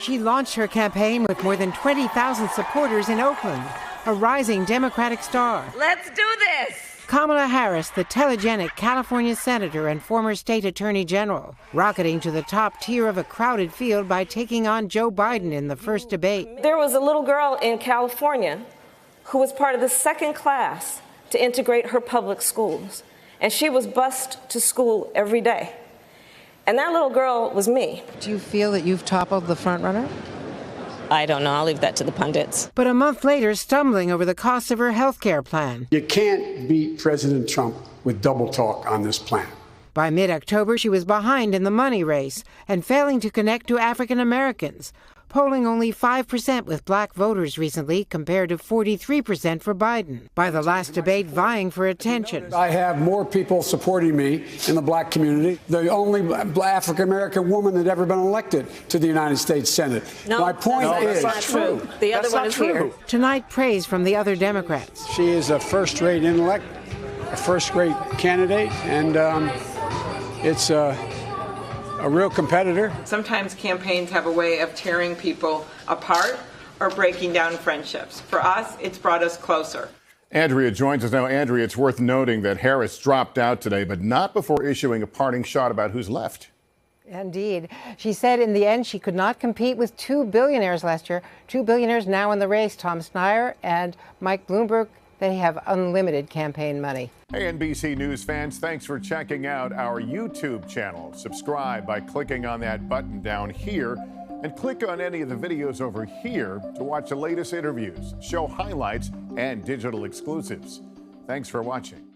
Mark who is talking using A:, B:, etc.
A: She launched her campaign with more than 20,000 supporters in Oakland, a rising Democratic star.
B: Let's do this!
A: Kamala Harris, the telegenic California senator and former state attorney general, rocketing to the top tier of a crowded field by taking on Joe Biden in the first debate.
C: There was a little girl in California who was part of the second class to integrate her public schools, and she was bused to school every day. And that little girl was me.
A: Do you feel that you've toppled the frontrunner?
C: I don't know. I'll leave that to the pundits.
A: But a month later, stumbling over the cost of her health care plan.
D: You can't beat President Trump with double talk on this plan.
A: By mid-October, she was behind in the money race and failing to connect to African Americans, polling only 5% with black voters recently compared to 43% for Biden. By the last debate, vying for attention.
D: I have more people supporting me in the black community. The only African American woman that ever been elected to the United States Senate.
C: No,
D: my point is
C: that's not true. The other one is here.
A: Tonight, praise from the other Democrats.
D: She is a first-rate intellect, a first-rate candidate, and it's a real competitor.
E: Sometimes campaigns have a way of tearing people apart or breaking down friendships. For us, it's brought us closer.
F: Andrea joins us now. Andrea, it's worth noting that Harris dropped out today, but not before issuing a parting shot about who's left.
A: Indeed. She said in the end she could not compete with two billionaires last year. Two billionaires now in the race, Tom Steyer and Mike Bloomberg. They have unlimited campaign money.
F: Hey, NBC News fans, thanks for checking out our YouTube channel. Subscribe by clicking on that button down here and click on any of the videos over here to watch the latest interviews, show highlights, and digital exclusives. Thanks for watching.